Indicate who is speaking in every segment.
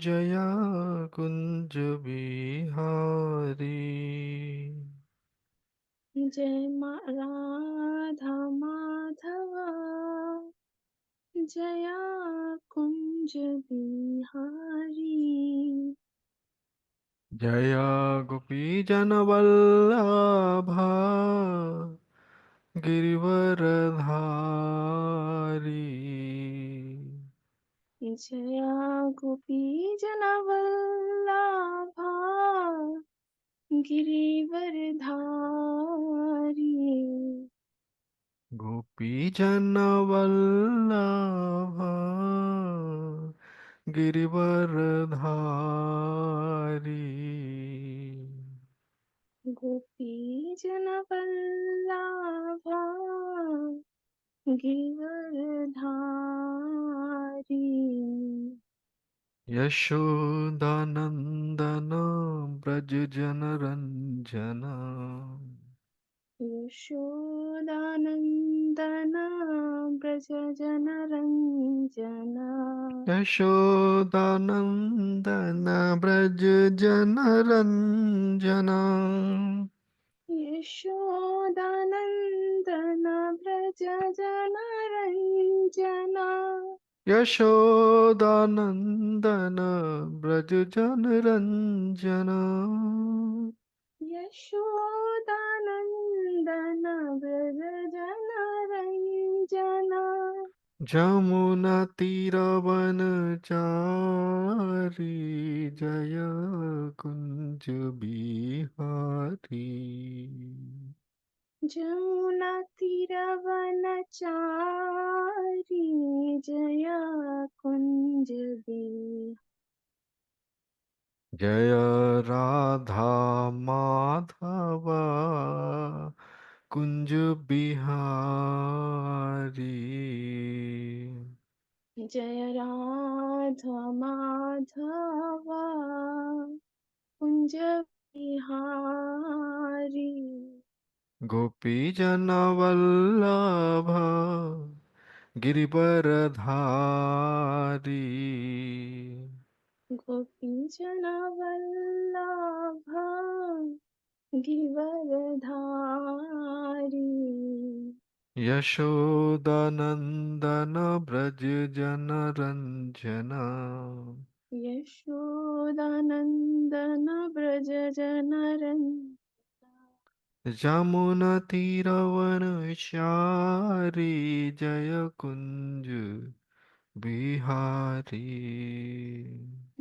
Speaker 1: जय कुंज बिहारी।
Speaker 2: जय राधा माधवा जया कुंज बिहारी।
Speaker 1: जय गोपी जन वल्लभा गिरिवरधारी।
Speaker 2: जया गोपी जनवल्लभा गिरिवरधारी।
Speaker 1: गोपी जन वल्लभा गिरिवरधारी।
Speaker 2: गोपी जनवल्लभा गिरिवरधारी।
Speaker 1: यशोदानन्दन व्रज जनरञ्जन।
Speaker 2: यशोदानन्दन व्रज जनरञ्जना।
Speaker 1: यशोदानन्दन व्रज जनरञ्जन।
Speaker 2: यशोदानन्दन व्रज जनरञ्जना।
Speaker 1: यशोदानन्दन व्रज जनरञ्जन।
Speaker 2: यशोदानन्दन व्रज जनरञ्जना।
Speaker 1: जमुनतीरवनचारी जय कुञ्ज बिहारी।
Speaker 2: जमुनातीरवनचारी जया कुञ्ज
Speaker 1: जय राधा माधव कुंज बिहारी।
Speaker 2: जय राधा माधवा कुंज बिहारी।
Speaker 1: गोपी जन वल्लभ गिरिवरधारी।
Speaker 2: गोपी जन वल्लभा गिरवरधारी।
Speaker 1: यशोदानन्दन व्रज जनरञ्जन।
Speaker 2: यशोदानन्दन व्रज जनरञ्जना।
Speaker 1: जमुनतीरवनचारी जय कुञ्ज बिहारी।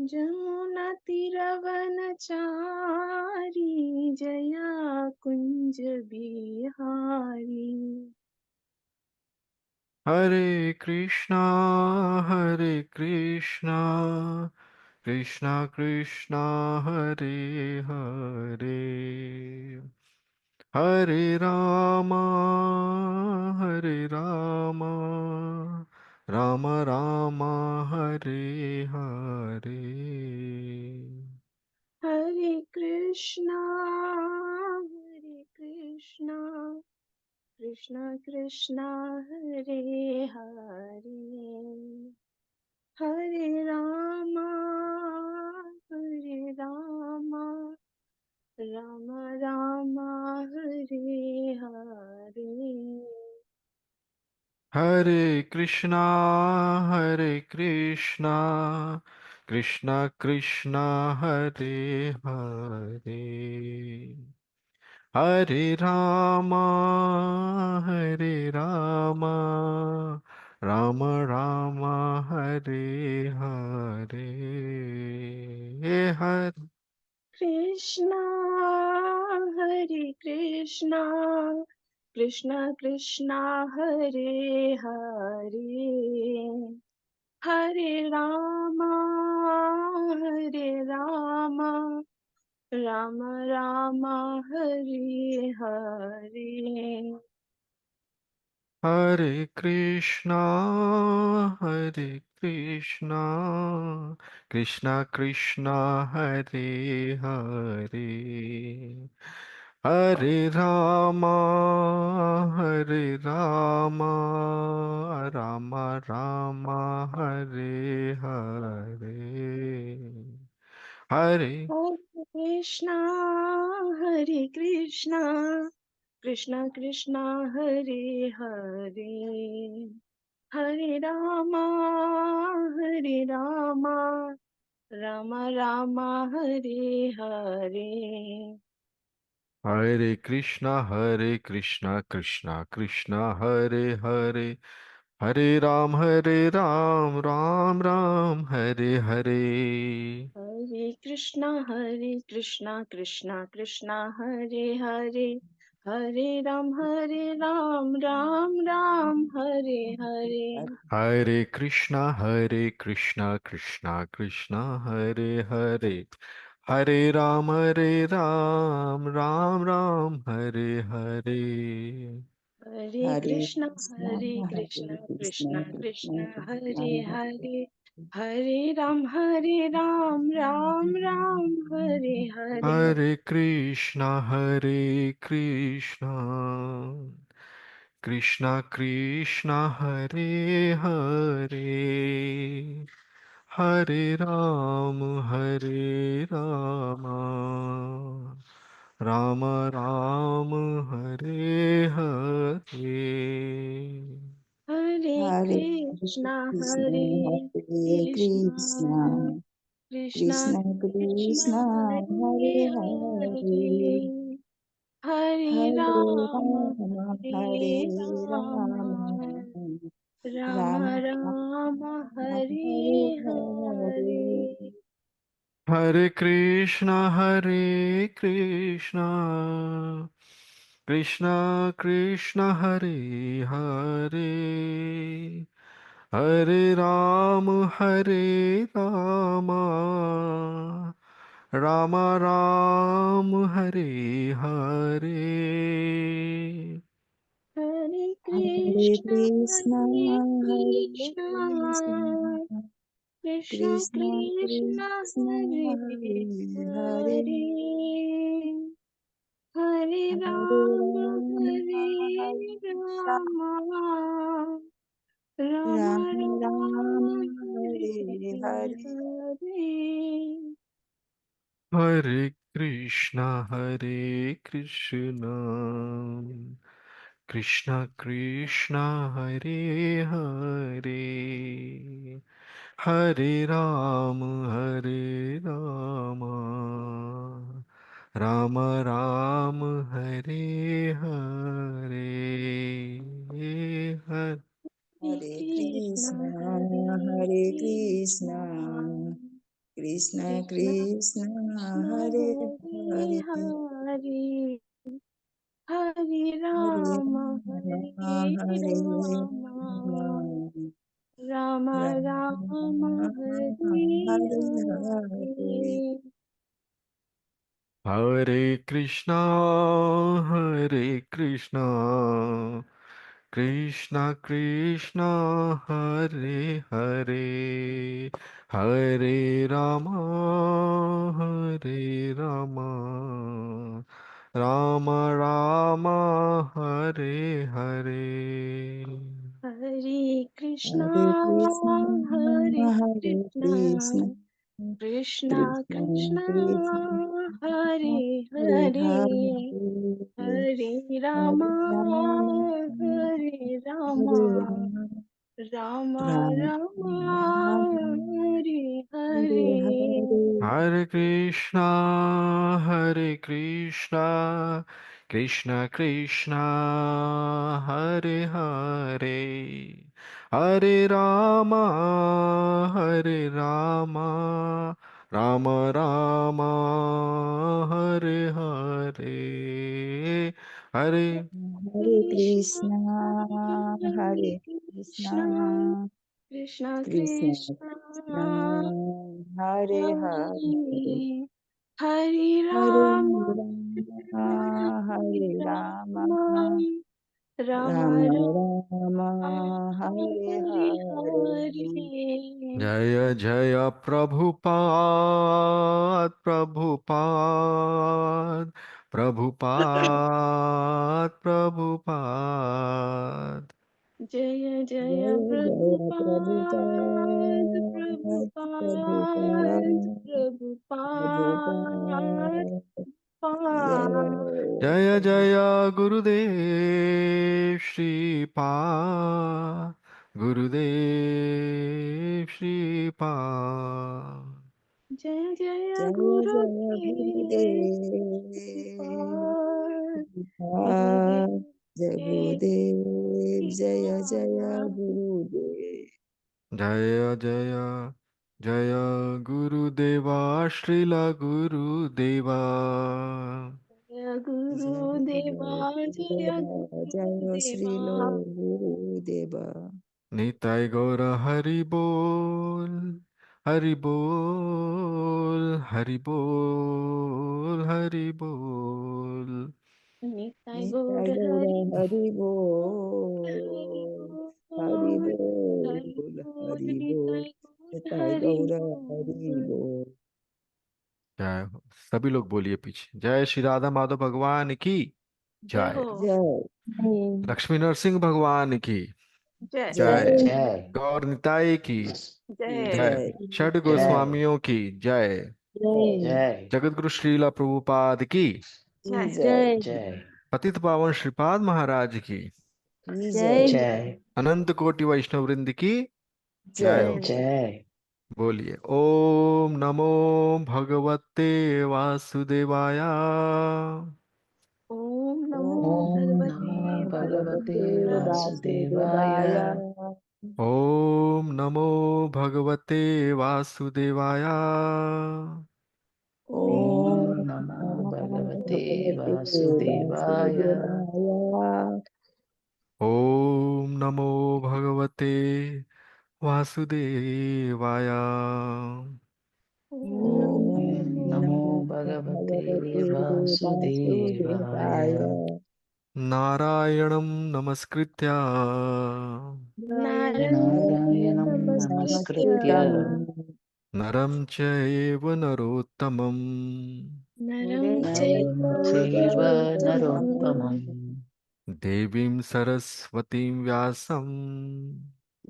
Speaker 2: जमुनातीरवनचारी जया कुञ्ज बिहारी।
Speaker 1: हरे कृष्णा कृष्णा कृष्णा हरे हरे, हरे राम राम राम हरे हरे।
Speaker 2: हरे कृष्णा कृष्णा कृष्णा हरे हरे, हरे राम राम राम हरे हरे।
Speaker 1: हरे कृष्णा कृष्णा कृष्णा हरे हरे, हरे राम राम राम हरे हरे। हरे
Speaker 2: कृष्णा हरे कृष्णा कृष्णा कृष्णा हरे हरे, हरे राम राम राम हरे हरे।
Speaker 1: हरे Krishna Krishna Krishna Hare Hare, Hare Rama, Hare Rama, Rama Rama, Hare Hare. Hare
Speaker 2: Hare Krishna, Hare Krishna, Krishna Krishna, Hare Hare, Hare Rama, Hare Rama, Rama Rama, Hare Hare.
Speaker 1: Hare Krishna, Hare Krishna, Krishna Krishna, Hare Hare. Hare Ram, Ram Ram, Hare Hare.
Speaker 2: Hare Krishna, Krishna Krishna, Hare Hare, Hare Ram, Ram Ram, Hare Hare.
Speaker 1: Hare Krishna, Krishna Krishna, Hare Hare. Hare Ram, Ram Ram, Hare Hare.
Speaker 3: Hare
Speaker 2: Hare
Speaker 3: Krishna,
Speaker 2: Krishna,
Speaker 3: Hare Krishna,
Speaker 2: Krishna
Speaker 3: Krishna
Speaker 2: Krishna,
Speaker 3: Krishna,
Speaker 2: Hare Hare, Hare Ram, Ram Ram, Hare Hare.
Speaker 1: Hare Krishna, Krishna Krishna, Hare Hare. Hare Hare Rama, Rama Rama, Hare Hare.
Speaker 2: Hare
Speaker 3: Hare
Speaker 2: Krishna,
Speaker 3: Krishna,
Speaker 2: Hare
Speaker 3: Hare
Speaker 2: Krishna,
Speaker 3: Krishna,
Speaker 2: Krishna
Speaker 3: Krishna
Speaker 2: Krishna,
Speaker 3: Krishna, Hare
Speaker 2: Hare
Speaker 3: Hare,
Speaker 2: Hare, Hare
Speaker 3: Hare
Speaker 2: Rama,
Speaker 3: Rama,
Speaker 2: Hare
Speaker 3: Hare Rama,
Speaker 2: Rama,
Speaker 3: Rama
Speaker 2: Rama Rama,
Speaker 3: Rama, Hare
Speaker 2: Hare
Speaker 3: Hare.
Speaker 2: Hare.
Speaker 1: Hare Krishna, Krishna Krishna, Hare Hare. Hare Rama, Rama Ram, Hare Hare.
Speaker 2: Hare
Speaker 3: Hare
Speaker 2: Krishna,
Speaker 3: Krishna,
Speaker 2: Hare
Speaker 3: Hare
Speaker 2: Krishna,
Speaker 3: Krishna,
Speaker 2: Krishna
Speaker 3: Krishna
Speaker 2: Krishna,
Speaker 3: Krishna,
Speaker 2: Hare
Speaker 3: Hare Hare,
Speaker 2: Hare, Hare
Speaker 3: Hare
Speaker 2: Rama,
Speaker 3: Rama, Hare
Speaker 2: Hare Rama,
Speaker 3: Rama,
Speaker 2: Rama
Speaker 3: Rama Rama,
Speaker 2: Rama,
Speaker 3: Hare
Speaker 2: Hare
Speaker 3: Hare,
Speaker 2: Hare.
Speaker 1: Hare Krishna, Hare Krishna, Krishna Krishna, Hare Hare, Hare Hare Rama, Rama Ram, Hare Hare.
Speaker 2: Hare
Speaker 3: Hare
Speaker 2: Krishna,
Speaker 3: Krishna,
Speaker 2: Hare
Speaker 3: Hare Krishna,
Speaker 2: Krishna,
Speaker 3: Krishna
Speaker 2: Krishna
Speaker 3: Krishna,
Speaker 2: Krishna,
Speaker 3: Hare
Speaker 2: Hare
Speaker 3: Hare,
Speaker 2: Hare, Hare
Speaker 3: Hare
Speaker 2: Rama,
Speaker 3: Rama,
Speaker 2: Hare
Speaker 3: Hare
Speaker 2: Rama,
Speaker 3: Rama,
Speaker 2: Rama Rama,
Speaker 3: Rama,
Speaker 2: Hare
Speaker 3: Hare Hare,
Speaker 2: Hare.
Speaker 1: Hare Krishna, Hare Krishna, Krishna Krishna, Hare Hare, Hare Rama, Hare Rama, Rama Rama, Hare Hare.
Speaker 2: Hare
Speaker 3: Hare
Speaker 2: Krishna,
Speaker 3: Krishna,
Speaker 2: Hare
Speaker 3: Hare Krishna,
Speaker 2: Krishna, Krishna
Speaker 3: Krishna
Speaker 2: Krishna,
Speaker 3: Krishna,
Speaker 2: Hare
Speaker 3: Hare
Speaker 2: Hare,
Speaker 3: Hare,
Speaker 2: Hare
Speaker 3: Hare
Speaker 2: Rama,
Speaker 3: Rama,
Speaker 2: Hare
Speaker 3: Hare
Speaker 2: Rama,
Speaker 3: Rama,
Speaker 2: Rama
Speaker 3: Rama
Speaker 2: Rama,
Speaker 3: Rama,
Speaker 2: Hare
Speaker 3: Hare
Speaker 2: Hare.
Speaker 3: Hare,
Speaker 1: Hare Krishna, Krishna Krishna, Hare Hare, Hare Rama, Hare Rama, Rama Rama, Hare Hare, Hare.
Speaker 3: Hare
Speaker 2: Krishna,
Speaker 3: Krishna,
Speaker 2: Hare
Speaker 3: Hare
Speaker 2: Krishna,
Speaker 3: Krishna,
Speaker 2: Krishna
Speaker 3: Krishna
Speaker 2: Krishna,
Speaker 3: Krishna, Hare Hare,
Speaker 2: Hare Hare
Speaker 3: Hare
Speaker 2: Rama,
Speaker 3: Rama,
Speaker 2: Hare
Speaker 3: Hare Rama,
Speaker 2: Rama, Ram
Speaker 3: Ram
Speaker 2: Ram
Speaker 3: Ram Hare
Speaker 2: Hare
Speaker 3: Hare
Speaker 2: Hare.
Speaker 1: जय जय प्रभुपाद प्रभुपाद प्रभुपाद प्रभुपाद।
Speaker 2: जय जय
Speaker 3: जय जय
Speaker 2: प्रभुपाद
Speaker 3: प्रभुपाद
Speaker 2: प्रभुपाद
Speaker 3: प्रभुपाद
Speaker 2: प्रभुपाद
Speaker 3: प्रभुपाद
Speaker 2: पाद।
Speaker 3: जय
Speaker 1: जय
Speaker 3: प्रभु
Speaker 1: जय गुरुदेव श्रीपाद गुरुदेव श्रीपाद।
Speaker 2: जय जय
Speaker 3: जय जय गुरुदेव
Speaker 2: गुरुदेव
Speaker 3: प्रभुपाद जय
Speaker 2: गुरुदेव
Speaker 3: गुरुदेव जय जय गुरुदेव
Speaker 1: जय जय जय गुरुदेवा श्रील गुरुदेवा।
Speaker 2: जय
Speaker 3: जय
Speaker 2: गुरुदेवा
Speaker 3: जय
Speaker 2: जय
Speaker 3: गुरुदेव जय श्रील
Speaker 2: गुरुदेवा।
Speaker 3: गुरुदेव
Speaker 1: निताय गौर हरि बोल हरि बोल हरि बोल हरि बोल।
Speaker 2: निताय गौर
Speaker 3: नित्य गौर
Speaker 2: हरि
Speaker 3: हरि
Speaker 2: हरि
Speaker 3: बोल हरि
Speaker 2: बोल हरि
Speaker 3: बोल
Speaker 2: बोल
Speaker 3: हरि बोल
Speaker 2: निताय गौर
Speaker 3: नित्य
Speaker 2: हरि
Speaker 3: गौर हरि
Speaker 2: बोल।
Speaker 3: बोल।
Speaker 1: जय हो सभी लोग बोलिए पीछे जय श्री राधा माधव भगवान की
Speaker 2: जय
Speaker 1: जय।
Speaker 2: हो।
Speaker 3: जय
Speaker 1: लक्ष्मी नरसिंह भगवान की
Speaker 2: जय
Speaker 1: जय।
Speaker 3: जय
Speaker 4: जय
Speaker 1: गौर निताई की
Speaker 2: जय
Speaker 1: जय।
Speaker 3: जय
Speaker 1: षड
Speaker 4: जय
Speaker 1: गोस्वामियों की जय।
Speaker 3: जय
Speaker 4: जय
Speaker 1: जगत गुरु श्रीला प्रभुपाद की
Speaker 3: की
Speaker 2: जय
Speaker 3: जय
Speaker 4: जय
Speaker 1: पतित पावन श्रीपाद महाराज की
Speaker 3: की जय
Speaker 4: जय
Speaker 1: अनंत कोटि वैष्णव वृंद की जय
Speaker 3: जय
Speaker 1: हो।
Speaker 4: जय
Speaker 1: बोलिए ओम नमो भगवते वासुदेवाय।
Speaker 2: ओम नमो
Speaker 3: ओम
Speaker 4: ओम
Speaker 2: भगवते
Speaker 4: नमो
Speaker 3: नमो
Speaker 4: भगवते
Speaker 3: भगवते
Speaker 4: वासुदेवाय।
Speaker 3: वासुदेवाय
Speaker 1: ओम नमो भगवते वासुदेवाय।
Speaker 2: ओम
Speaker 4: ओम
Speaker 3: ओम
Speaker 4: नमो
Speaker 3: नमो
Speaker 4: भगवते
Speaker 3: भगवते
Speaker 4: वासुदेवाय।
Speaker 3: वासुदेवाय
Speaker 1: ओम नमो भगवते वासुदेवाय।
Speaker 2: ओम
Speaker 3: ओम
Speaker 4: ओम नमो
Speaker 3: नमो
Speaker 4: भगवते
Speaker 3: भगवते
Speaker 4: वासुदेवाय।
Speaker 3: वासुदेवाय
Speaker 1: नारायणं नमस्कृत्य
Speaker 2: नारायणं
Speaker 4: नारायणं
Speaker 2: नमस्कृत्य
Speaker 4: नमस्कृत्य
Speaker 3: नमस्कृतं
Speaker 1: नरं चैव नरोत्तमं
Speaker 2: नरं
Speaker 4: नरं
Speaker 2: चैव
Speaker 4: चैव
Speaker 2: नरोत्तमं
Speaker 4: नरोत्तमम्
Speaker 1: देवीं सरस्वतीं व्यासं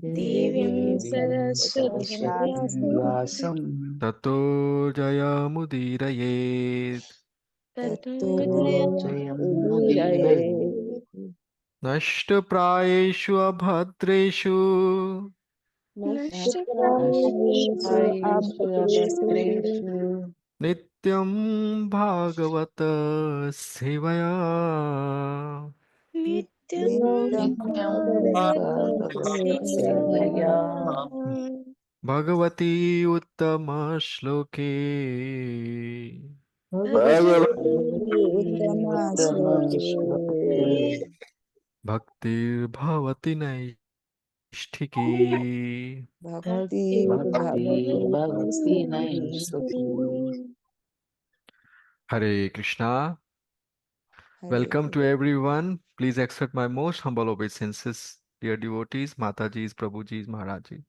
Speaker 2: देवीं
Speaker 4: देवीं
Speaker 2: सरस्वतीं
Speaker 4: सरस्वतीं
Speaker 2: व्यासं
Speaker 4: व्यासं
Speaker 1: ततो जयमुदीरयेत्।
Speaker 2: ततो
Speaker 3: ततो
Speaker 4: जयमुदीरये।
Speaker 2: जयमुदीरये।
Speaker 3: जयमुदीरये
Speaker 1: नष्टप्रायेषु अभद्रेषु
Speaker 3: नष्टप्रायेषु
Speaker 2: नष्टप्रायेषु
Speaker 4: नष्टप्रायेषु
Speaker 3: अभद्रेषु
Speaker 4: अभद्रेषु
Speaker 1: नित्यं भागवत सेवया
Speaker 2: नित्यं
Speaker 3: नित्यं
Speaker 4: नित्यं
Speaker 3: भागवत
Speaker 4: भागवतसेवया।
Speaker 2: भागवतसेवया।
Speaker 1: भगवती उत्तमश्लोके
Speaker 3: भगवती
Speaker 4: भगवती
Speaker 3: उत्तमा श्लोके
Speaker 4: उत्तमश्लोके
Speaker 1: भक्तिर्भवति नैष्ठिकी।
Speaker 3: भक्तिर्भवति
Speaker 4: भक्तिर्भवति
Speaker 3: नैष्ठिकी
Speaker 4: नैष्ठिकी।
Speaker 1: Hare Krishna.
Speaker 3: Hare
Speaker 1: Welcome to
Speaker 3: Krishna
Speaker 1: everyone. Please accept my most humble obeisances, dear devotees, Mataji's, Prabhuji's, Maharaji.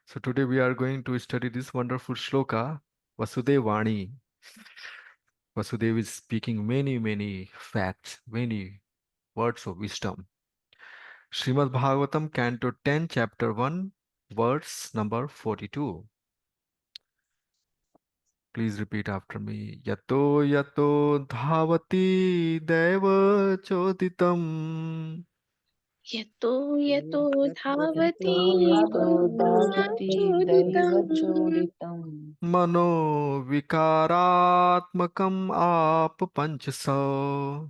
Speaker 1: So today we are going to study this wonderful shloka, Vasudev Vani. Vasudev is speaking many facts, many words of wisdom. Srimad Bhagavatam, Canto 10, Chapter 1, verse number 42. Please repeat after me. Yato yato dhavati deva choditam
Speaker 2: यतो यतो धावति
Speaker 4: यतो यतो धावति
Speaker 2: चोदितम्
Speaker 4: दैवचोदितम्
Speaker 1: mano vikaratmakam आप पंचसौ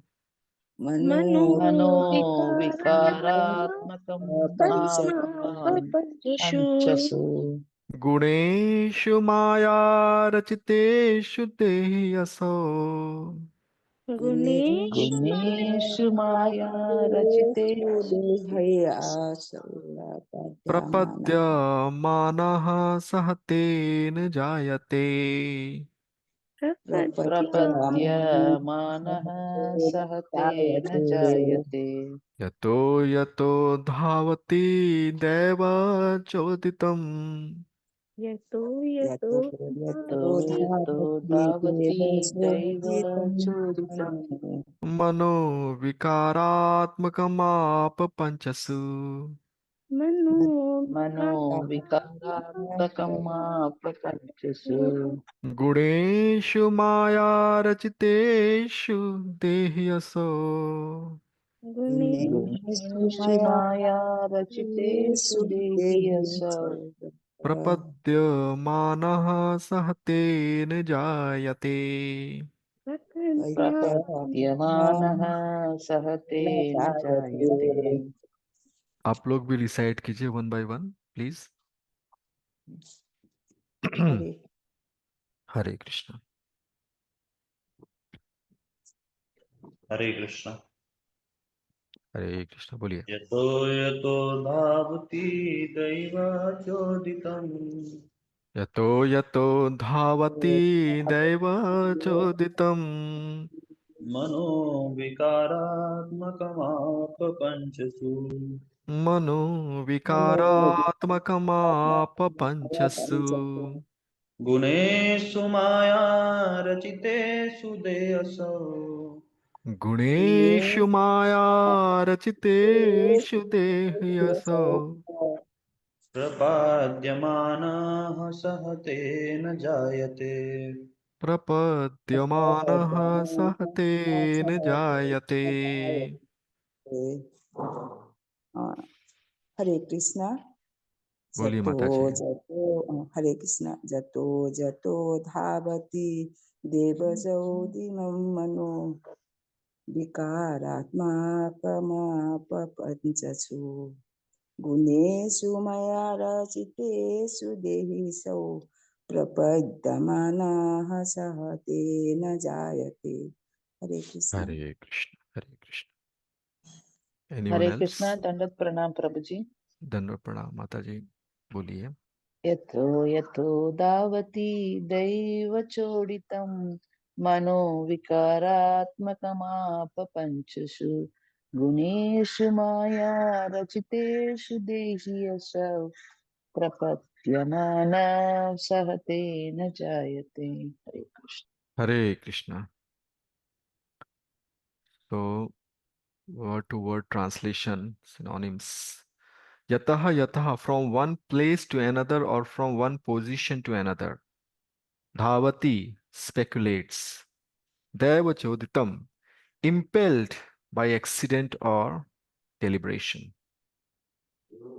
Speaker 3: मनोविकार
Speaker 4: मनो
Speaker 2: मनोविकारात्मकं
Speaker 4: विकारात्मकम्
Speaker 3: पंचतत्व
Speaker 4: आत्मानं
Speaker 2: पञ्चपञ्चषु
Speaker 4: पञ्चसु
Speaker 1: गुणेषु माया रचितेषु देहि असौ
Speaker 2: गुणेषु
Speaker 4: गुणेषु माया रचितेषु
Speaker 1: प्रपद्य मानः सह तेन जायते।
Speaker 4: प्रपद्यमानः सह तेन जायते
Speaker 1: यतो यतो धावति दैवचोदितम्
Speaker 3: यतो
Speaker 2: यतो
Speaker 4: यतो
Speaker 3: धावति
Speaker 4: धावति दैव चोदितम्
Speaker 3: देवशोभितम्
Speaker 1: मनो विकारात्मकमापपञ्चसु
Speaker 4: मनो विकारात्मकमाप्रपञ्चसु
Speaker 1: गुणेषु मायारचितेषु देह्यसो
Speaker 4: गुणेषु
Speaker 3: मया
Speaker 4: माया रचितेषु देहि असौ
Speaker 1: प्रपद्यमानः सह तेन जायते।
Speaker 4: प्रपद्यमानः सह तेन जायते
Speaker 1: आप लोग भी रिसाइट कीजिए one by one please.
Speaker 3: Hare
Speaker 1: Hare Krishna.
Speaker 5: हरे कृष्ण।
Speaker 1: हरे कृष्ण बोलिए।
Speaker 5: यतो यतो धावति दैवाचोदितम्
Speaker 1: यतो यतो धावति दैवचोदितम्
Speaker 5: मनो विकारात्मकमापपञ्चसु
Speaker 1: मनो विकारात्मकमापपञ्चसु
Speaker 5: गुणेषु माया रचितेषु देयसौ
Speaker 1: गुणेषु मायारचितेषु देह्यसो
Speaker 5: प्रपाद्यमानः सह तेन जायते।
Speaker 1: प्रपद्यमानः सह तेन जायते।
Speaker 3: हरे कृष्णा
Speaker 1: बोलिए
Speaker 3: जतो
Speaker 1: माता जी।
Speaker 3: जतो हरे कृष्णा जतो जतो धावति देवसौदिमं मनो विकारात्माकमापपञ्चसु गुणेषु मया रचितेषु देहिसौ प्रपद्यमानः सह तेन जायते हरे कृष्णा
Speaker 1: हरे कृष्ण हरे कृष्ण। एनीवन
Speaker 4: हरे
Speaker 1: एल्स?
Speaker 4: कृष्णा दंडवत प्रणाम प्रभु जी
Speaker 1: धन्यवाद प्रणाम माता जी बोलिए।
Speaker 4: यतो यतो धावति दैव चोदितं मनो विकारात्मकमापपञ्चसु गुणेषु माया रचितेषु देहि असौ प्रपद्यमान सह तेन जायते हरे कृष्ण
Speaker 1: हरे कृष्ण। तो word to word translation synonyms. Yataha yataha, from one place to another or from one position to another. Dhavati, speculates. Devachoditam, impelled by accident or deliberation.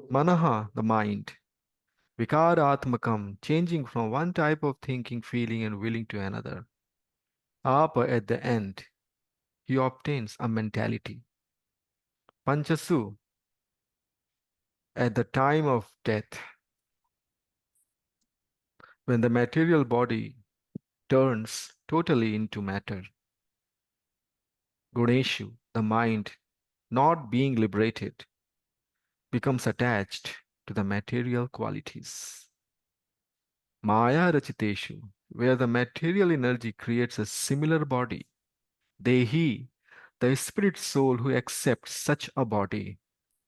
Speaker 1: Manaha, the mind. Vikaratmakam, changing from one type of thinking, feeling, and willing to another. Apa, at the end, he obtains a mentality. Panchasu, at the time of death, when the material body turns totally into matter. Guneshu, the mind, not being liberated, becomes attached to the material qualities. Maya Rachiteshu, where the material energy creates a similar body. Dehi, the spirit soul who accepts such a body.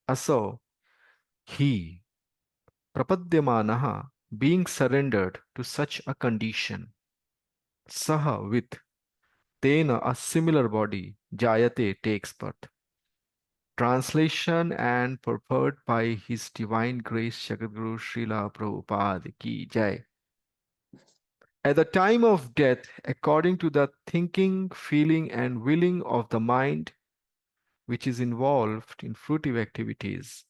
Speaker 1: Aso, he, Prapadyamanaha, being surrendered to such a condition. Saha, with Tena, a similar body, Jayate, takes birth. Translation and purport by His Divine Grace Jagadguru Srila Prabhupada Ki Jai. At the time of death, according to the thinking, feeling, and willing of the mind which is involved in fruitive activities,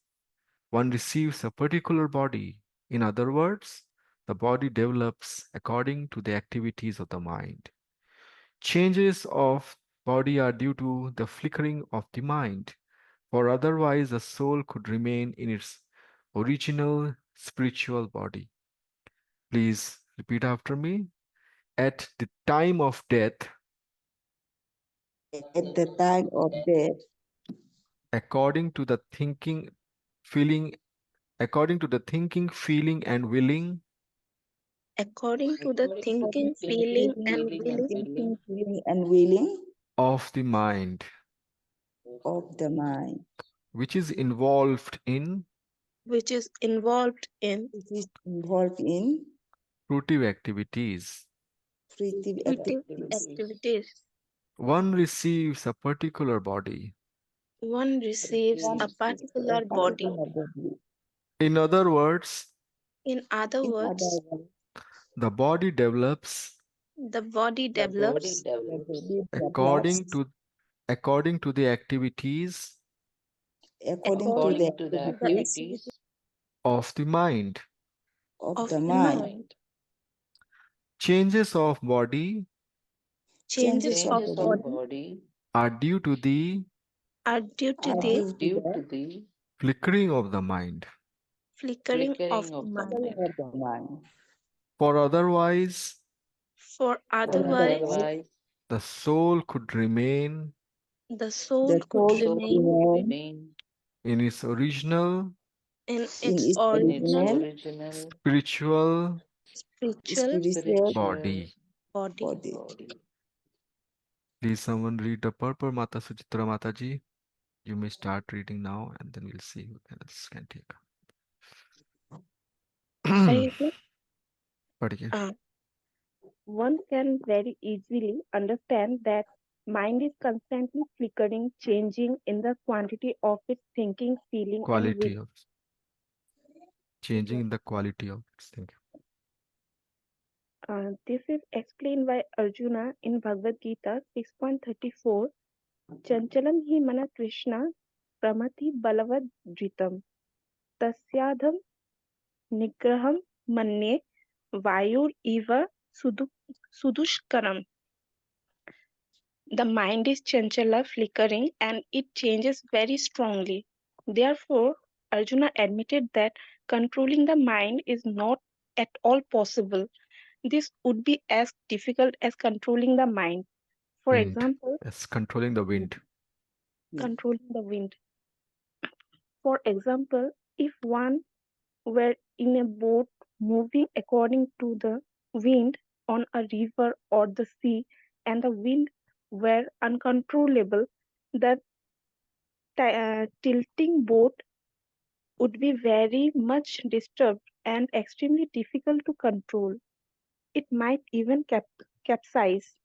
Speaker 1: one receives a particular body. In other words, the body develops according to the activities of the mind. Changes of body are due to the flickering of the mind, for otherwise the soul could remain in its original spiritual body. Please repeat after me. At the time of death,
Speaker 3: at the time of death
Speaker 1: according to the thinking, feeling, and willing
Speaker 2: according to the thinking, feeling, and willing
Speaker 3: Thinking, feeling, and willing
Speaker 1: of the mind,
Speaker 3: of the mind,
Speaker 1: which is involved in
Speaker 2: which is involved in
Speaker 3: which is involved in
Speaker 1: fruitive activities.
Speaker 3: creative
Speaker 2: creative
Speaker 3: activities.
Speaker 2: activities.
Speaker 1: One receives a particular body.
Speaker 2: One receives
Speaker 3: One
Speaker 2: a
Speaker 3: is
Speaker 2: particular
Speaker 3: a
Speaker 2: body.
Speaker 3: particular body.
Speaker 1: In other words,
Speaker 2: In other
Speaker 3: In other
Speaker 2: words,
Speaker 3: words,
Speaker 1: the body develops
Speaker 2: the body develops
Speaker 3: the body
Speaker 1: according
Speaker 3: develops
Speaker 1: to according to the activities
Speaker 3: according to
Speaker 2: according
Speaker 3: the
Speaker 2: to the
Speaker 3: activities
Speaker 2: activity
Speaker 1: of the mind.
Speaker 3: of
Speaker 2: of
Speaker 3: the
Speaker 2: the
Speaker 3: mind.
Speaker 2: mind.
Speaker 1: Changes of body
Speaker 2: Changes of
Speaker 3: the
Speaker 2: body
Speaker 1: are due to the
Speaker 2: are due to
Speaker 3: are
Speaker 2: the
Speaker 3: due to the
Speaker 1: flickering of the mind.
Speaker 2: flickering of the mind.
Speaker 3: flickering of the mind.
Speaker 1: For otherwise,
Speaker 2: For otherwise,
Speaker 3: Otherwise,
Speaker 1: the soul could remain
Speaker 2: the soul
Speaker 3: the
Speaker 2: could
Speaker 3: soul
Speaker 2: remain
Speaker 3: remain
Speaker 1: in its original
Speaker 2: in
Speaker 3: in
Speaker 2: its
Speaker 3: its
Speaker 2: original
Speaker 3: original
Speaker 1: spiritual
Speaker 2: spiritual
Speaker 1: body.
Speaker 2: body.
Speaker 3: body.
Speaker 1: Please, someone read the purport, Mata Suchitra Mataji. You may start reading now, and then we'll see who else can take.
Speaker 2: Hare Krishna.
Speaker 1: पढ़िए.
Speaker 2: One can very easily understand that mind is constantly flickering, changing in the quantity of its thinking, feeling, and
Speaker 1: Quality
Speaker 2: will.
Speaker 1: of changing in the quality of its thinking.
Speaker 2: This is explained by Arjuna in Bhagavad Gita 6.34. Chanchalam hi mana Krishna pramati balavad dritam tasyadham nigraham manye vayur eva sudushkaram. The mind is chanchala, flickering, and it changes very strongly. Therefore, Arjuna admitted that controlling the mind is not at all possible. This would be as difficult as controlling the mind. For
Speaker 1: Wind.
Speaker 2: example,
Speaker 1: It's controlling the wind.
Speaker 2: controlling the wind. For example, if one were in a boat moving according to the wind on a river or the sea, and the wind were uncontrollable, the tilting boat would be very much disturbed and extremely difficult to control. It might even capsize.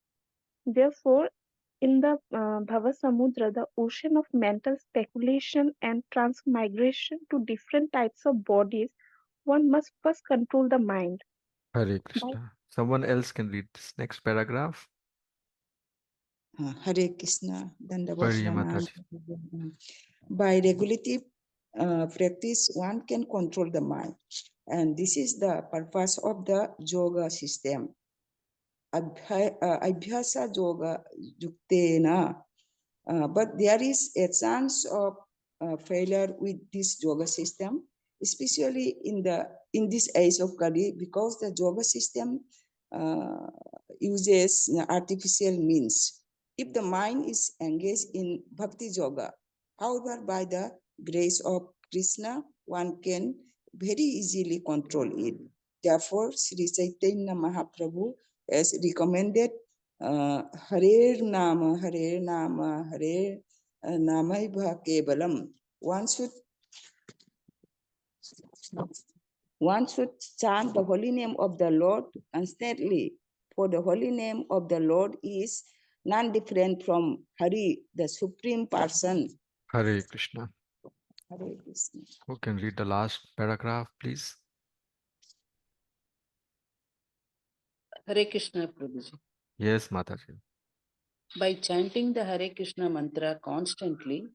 Speaker 2: Therefore, in the Bhavasamudra, the ocean of mental speculation and transmigration to different types of bodies, one must first control the mind.
Speaker 1: Hare
Speaker 2: By
Speaker 1: Krishna. Someone else can read this next paragraph.
Speaker 3: Hare Krishna, Dandavat
Speaker 1: पढ़िए
Speaker 3: Pranam.
Speaker 1: माताजी.
Speaker 3: By regulative practice, one can control the mind. And this is the purpose of the yoga system. Abhyasa yoga yuktena. But there is a chance of failure with this yoga system, especially in this age of Kali, because the yoga system uses artificial means. If the mind is engaged in bhakti yoga, however, by the grace of Krishna, one can very easily control it. Therefore, Sri Chaitanya Mahaprabhu has recommended Hare Nama, Hare Nama, Hare Namaiva Kevalam. One should chant the holy name of the Lord constantly, for the holy name of the Lord is none different from Hari, the Supreme Person.
Speaker 1: Hare Krishna.
Speaker 3: Hare Krishna.
Speaker 1: Who can read the last paragraph, please?
Speaker 4: Hare Krishna, Prabhuji.
Speaker 1: Yes, Mataji.
Speaker 4: By chanting the Hare Krishna mantra constantly,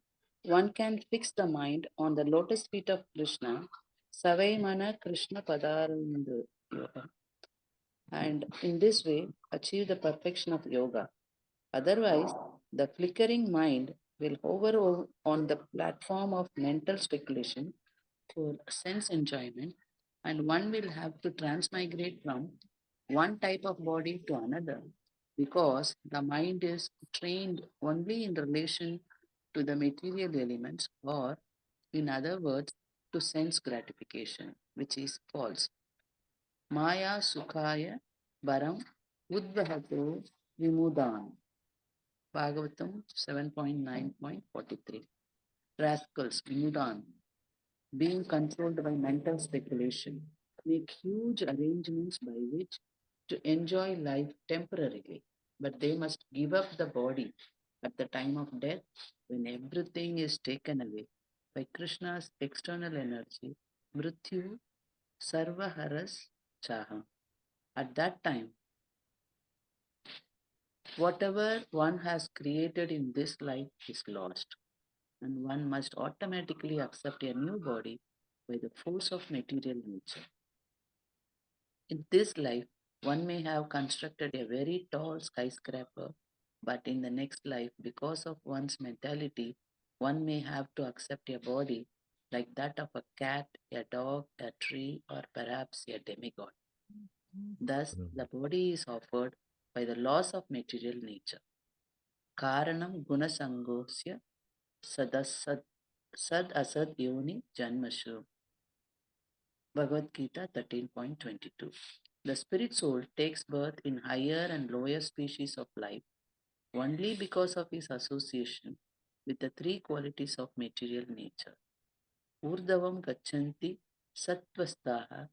Speaker 4: one can fix the mind on the lotus feet of Krishna, Savai Mana Krishna Padarandu Yoga, and in this way achieve the perfection of yoga. Otherwise, the flickering mind will hover on the platform of mental speculation for sense enjoyment, and one will have to transmigrate from one type of body to another because the mind is trained only in relation to the material elements, or in other words, to sense gratification, which is false. Maya Sukhaya Baram Udvahato Vimudan. Bhagavatam 7.9.43. Rascals, Vimudan, being controlled by mental speculation, make huge arrangements by which to enjoy life temporarily, but they must give up the body at the time of death when everything is taken away by Krishna's external energy, Mrityu Sarvaharas Chaha. At that time, whatever one has created in this life is lost, and one must automatically accept a new body by the force of material nature. In this life, one may have constructed a very tall skyscraper, but in the next life, because of one's mentality, one may have to accept a body like that of a cat, a dog, a tree, or perhaps a demigod. Thus, the body is offered by the laws of material nature. Karanam gunasangosya sadasad sad asad yoni janmashu. Bhagavad Gita 13.22. The spirit soul takes birth in higher and lower species of life only because of his association with the three qualities of material nature. Urdhavam gachanti sattvastaha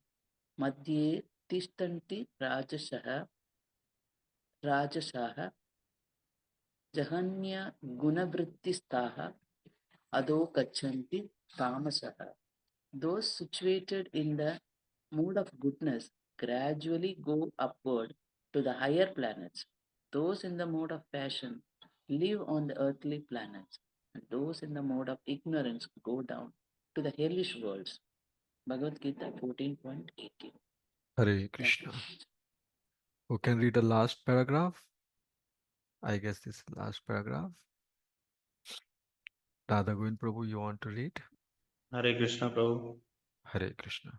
Speaker 4: madhye tishtanti rajasaha jahanya gunavrittistaha adho gachanti tamasaha. Those situated in the mood of goodness gradually go upward to the higher planets. Those in the mode of passion live on the earthly planets, and those in the mode of ignorance go down to the hellish worlds. Bhagavad Gita 14.18.
Speaker 1: Hare Krishna. Who can read the last paragraph? I guess this is the last paragraph. Radha Govind Prabhu, you want to read?
Speaker 5: Hare Krishna, Prabhu.
Speaker 1: Hare Krishna.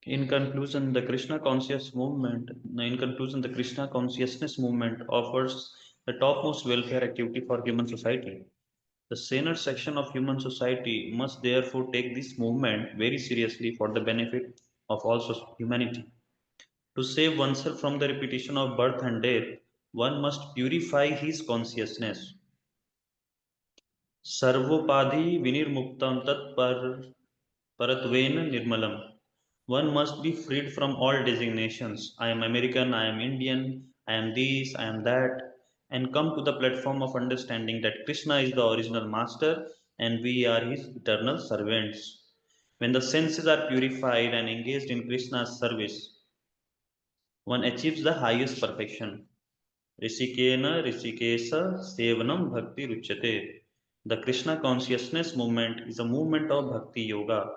Speaker 5: In conclusion, the Krishna consciousness movement offers the topmost welfare activity for human society. The saner section of human society must therefore take this movement very seriously for the benefit of all humanity. To save oneself from the repetition of birth and death, one must purify his consciousness. Sarvopadhi vinirmuktam tat paratven nirmalam. One must be freed from all designations. I am American, I am Indian, I am this, I am that, and come to the platform of understanding that Krishna is the original master and we are his eternal servants. When the senses are purified and engaged in Krishna's service, one achieves the highest perfection. Rishikena Rishikesa Sevanam Bhakti Ruchyate. The Krishna consciousness movement is a movement of Bhakti Yoga,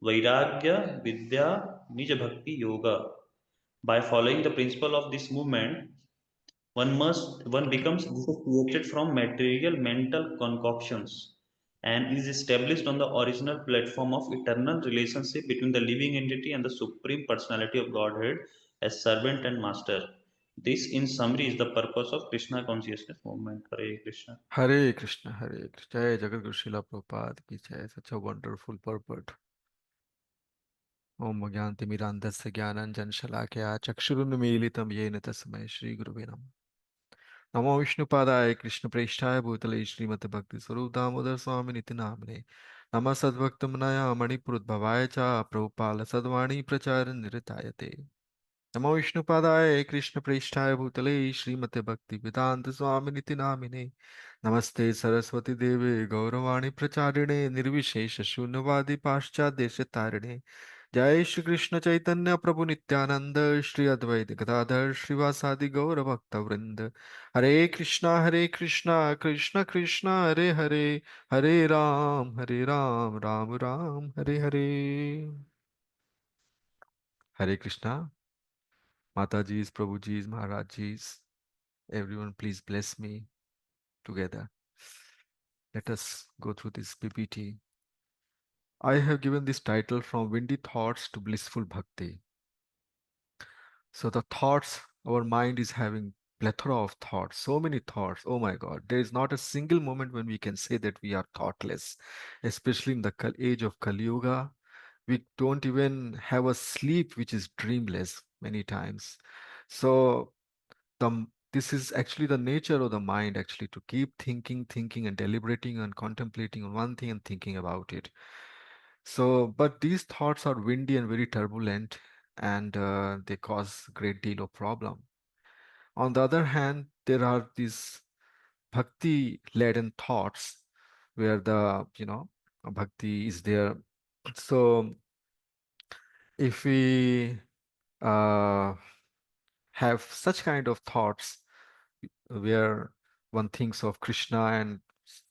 Speaker 5: Vairagya Vidya Nija Bhakti Yoga. By following the principle of this movement, one becomes dissociated from material mental concoctions and is established on the original platform of eternal relationship between the living entity and the supreme personality of Godhead as servant and master. This, in summary, is the purpose of Krishna consciousness movement. Hare Krishna.
Speaker 1: Hare Krishna, Hare Krishna. Jai Jagat Guru Srila Prabhupada ki jai. Such a wonderful purport. Om Gyantimirandasya Gyananjan Shalakya Chakshurunmilitam Yena Tasmai Shri Guruve Namah. Namo Vishnupadaya Krishna Preshtaya Bhutale Srimati Bhakti Swarup Damodar Swami Niti Namane Nama Sadbhaktamanaya Manipurudbhavaya Cha Prabhupala Sadvani Pracharan Niritayate Namo Vishnupadaya Krishna Preshtaya Bhutale Srimati Bhakti Vedanta Swami Niti Namine Namaste Saraswati Deve Gauravani Pracharine Nirvishesha Shunyavadi Paschadesha Tarine जय श्री कृष्ण चैतन्य प्रभु नित्यानंद श्री अद्वैत गदाधर श्रीवासादि गौर भक्त वृंद हरे कृष्णा कृष्ण कृष्ण हरे हरे हरे राम राम राम हरे हरे हरे कृष्णा माता जी प्रभु जी महाराज जी everyone please bless me together. Let us go through this ppt. I have given this title From Windy Thoughts to Blissful Bhakti. So the thoughts, our mind is having plethora of thoughts, so many thoughts. Oh my God, there is not a single moment when we can say that we are thoughtless, especially in the age of Kali Yuga. We don't even have a sleep which is dreamless many times. So this is actually the nature of the mind, actually, to keep thinking and deliberating and contemplating on one thing and thinking about it. So, but these thoughts are windy and very turbulent, and they cause great deal of problem. On the other hand, there are these bhakti laden thoughts where the bhakti is there. So if we uh, have such kind of thoughts where one thinks of Krishna and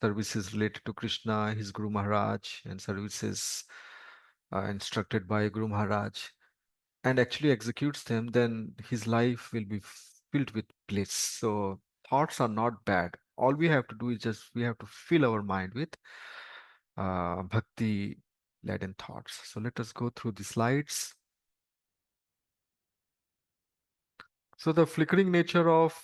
Speaker 1: services related to Krishna, his Guru Maharaj, and services instructed by Guru Maharaj, and actually executes them, then his life will be filled with bliss. So thoughts are not bad. All we have to do is just we have to fill our mind with bhakti laden thoughts. So let us go through the slides. So the flickering nature of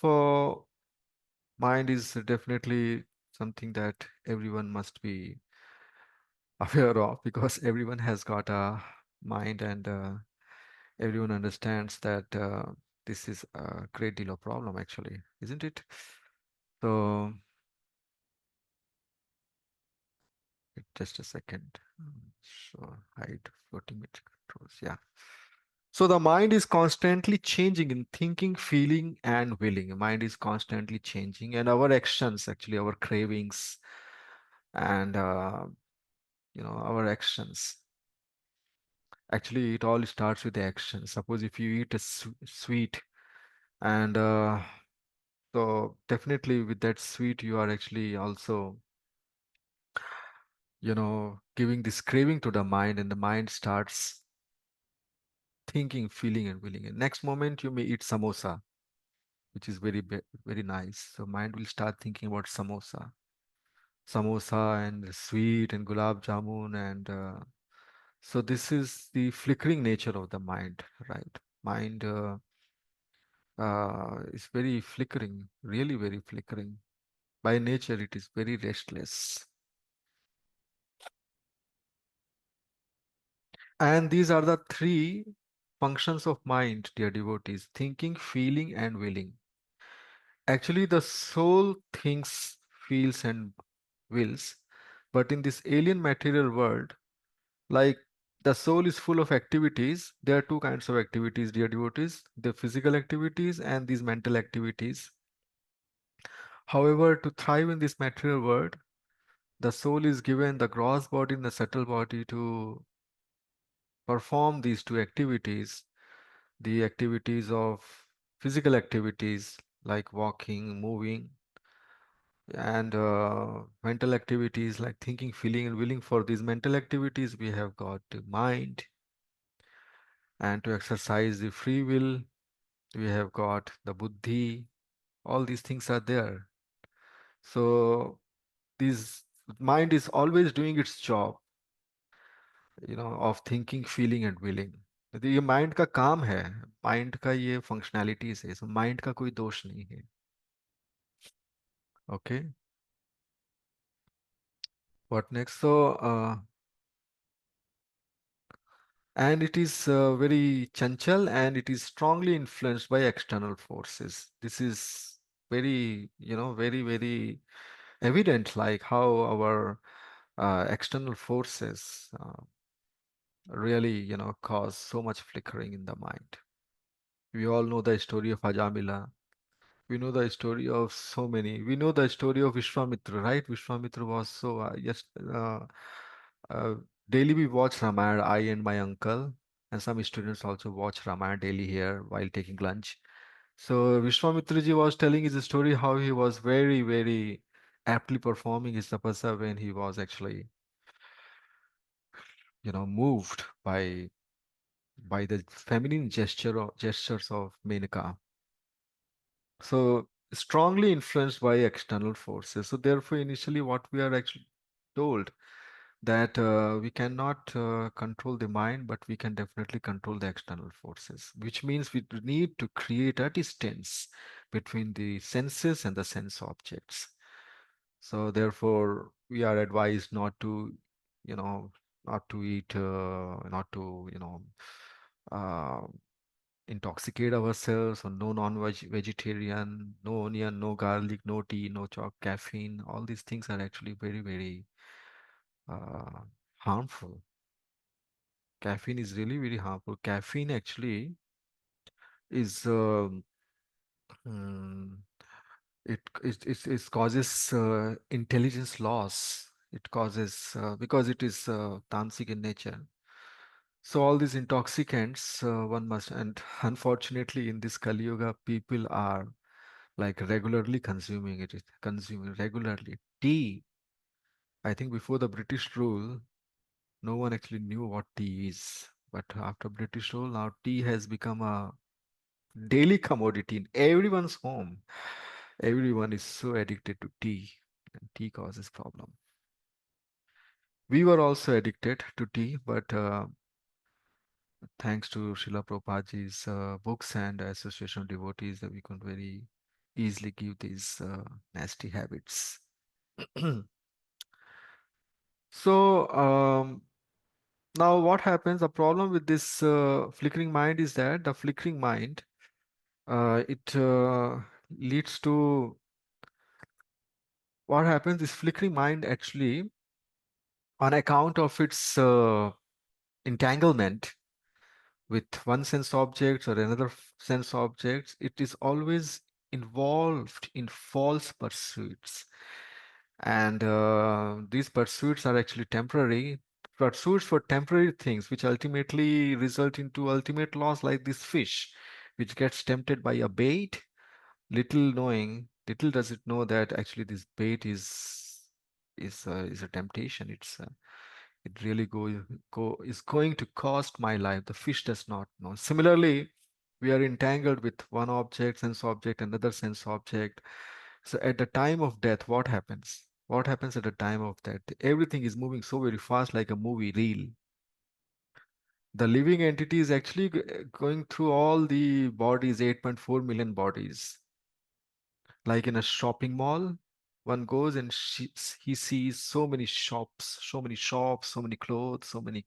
Speaker 1: mind is definitely something that everyone must be aware of, because everyone has got a mind, and everyone understands that this is a great deal of problem, actually, isn't it? So just a second. So hide floating metric controls. Yeah. So the mind is constantly changing in thinking, feeling, and willing. Mind is constantly changing, and our actions, actually, our cravings, and our actions. Actually, it all starts with the action. Suppose if you eat a sweet, and so definitely with that sweet, you are actually also, giving this craving to the mind, and the mind starts thinking, feeling, and willing. And next moment, you may eat samosa, which is very nice. So mind will start thinking about samosa and sweet and gulab jamun, and so this is the flickering nature of the mind, right? Mind is very flickering, really very flickering. By nature, it is very restless. And these are the three functions of mind, dear devotees: thinking, feeling, and willing. Actually, the soul thinks, feels, and wills, but in this alien material world, like, the soul is full of activities. There are two kinds of activities, dear devotees: the physical activities and these mental activities. However, to thrive in this material world, the soul is given the gross body and the subtle body to perform these two activities, the activities of physical activities like walking, moving, and mental activities like thinking, feeling, and willing. For these mental activities, we have got the mind, and to exercise the free will, we have got the buddhi. All these things are there. So this mind is always doing its job, of thinking, feeling, and willing. तो ये mind का काम है, mind का ये functionalities है, so mind का कोई दोष नहीं है. Okay, what next? So and it is very chanchal, and it is strongly influenced by external forces. This is very, very evident, like how our external forces really, cause so much flickering in the mind. We all know the story of Ajamila. We know the story of so many. We know the story of Vishwamitra, right? Vishwamitra was so, yes, uh, daily we watch Ramayana, I and my uncle, and some students also watch Ramayana daily here while taking lunch. So Vishwamitra ji was telling his story how he was very, very aptly performing his tapasya when he was actually, moved by the feminine gestures of Menaka. So strongly influenced by external forces. So therefore, initially, what we are actually told that we cannot control the mind, but we can definitely control the external forces, which means we need to create a distance between the senses and the sense objects. So therefore, we are advised not to, you know, not to eat, not to, uh, intoxicate ourselves, or no non-vegetarian, no onion, no garlic, no tea, no caffeine. All these things are actually very, very uh, harmful. Caffeine is really very harmful. Caffeine actually is mm, it causes intelligence loss. It causes because it is tamasic in nature. So all these intoxicants, one must, and unfortunately in this Kali Yuga, people are like regularly consuming regularly. Tea, I think before the British rule, no one actually knew what tea is. But after British rule, now tea has become a daily commodity in everyone's home. Everyone is so addicted to tea, and tea causes problem. We were also addicted to tea, but thanks to Srila Prabhupadaji's books and Association of Devotees, that we could very easily give these nasty habits. So now what happens? The problem with this flickering mind is that the flickering mind, it leads to what happens. This flickering mind actually, on account of its entanglement with one sense objects or another sense objects, it is always involved in false pursuits. And these pursuits are actually temporary, pursuits for temporary things, which ultimately result into ultimate loss, like this fish, which gets tempted by a bait, little does it know that actually this bait is a temptation. It really is going to cost my life. The fish does not know. Similarly, we are entangled with one object, sense object, another sense object. So at the time of death, what happens? What happens at the time of death? Everything is moving so very fast, like a movie reel. The living entity is actually going through all the bodies, 8.4 million bodies. Like in a shopping mall, one goes and he sees so many shops, so many clothes, so many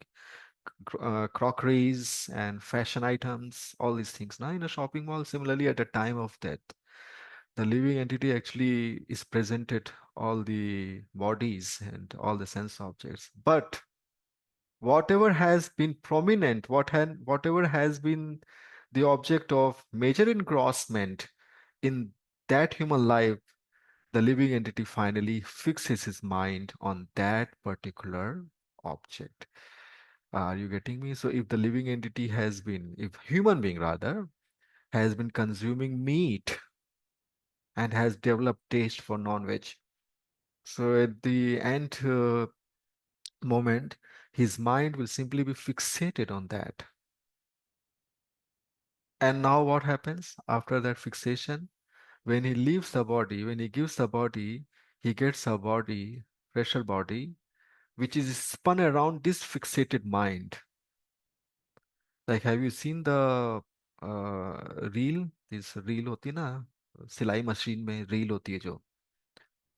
Speaker 1: crockeries and fashion items, all these things. Now, in a shopping mall, similarly, at the time of death, the living entity actually is presented all the bodies and all the sense objects. But whatever has been prominent, whatever has been the object of major engrossment in that human life, the living entity finally fixes his mind on that particular object. Are you getting me? So if the living entity has been, if human being rather, has been consuming meat and has developed taste for non-veg, so at the end moment, his mind will simply be fixated on that. And now what happens after that fixation? When he leaves the body, when he gives the body, he gets a body, fresher body, which is spun around this fixated mind. Like, have you seen the reel? This reel होती है ना, सिलाई machine में reel होती है जो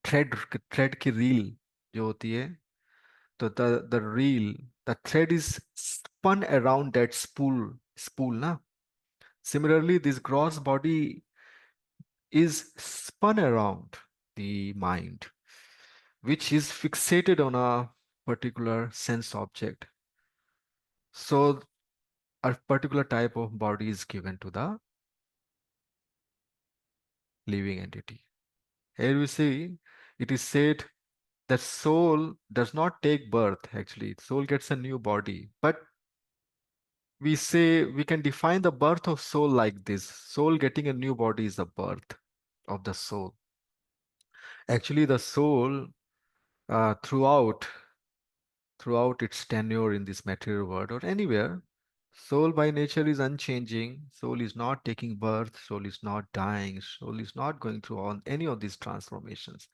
Speaker 1: thread thread की reel जो होती है, तो the reel, the thread is spun around that spool ना. Similarly, this gross body is spun around the mind, which is fixated on a particular sense object. So a particular type of body is given to the living entity. Here we see it is said that soul does not take birth, actually. Soul gets a new body. But we say we can define the birth of soul like this. Soul getting a new body is the birth of the soul. Actually, the soul throughout its tenure in this material world or anywhere, soul by nature is unchanging. Soul is not taking birth. Soul is not dying. Soul is not going through any of these transformations.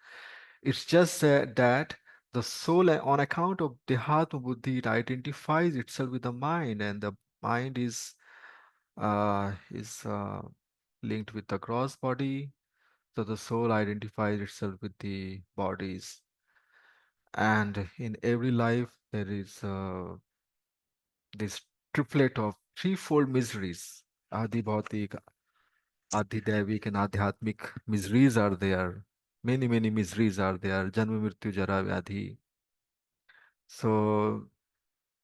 Speaker 1: It's just that the soul, on account of Dehatma Buddhi, it identifies itself with the mind, and the mind is linked with the gross body. So the soul identifies itself with the bodies. And in every life, there is this triplet of threefold miseries. Adi Bhautik, Adi Devik, and Adhyatmik miseries are there. Many, many miseries are there. Janma Mrityu Jara Vyadhi. So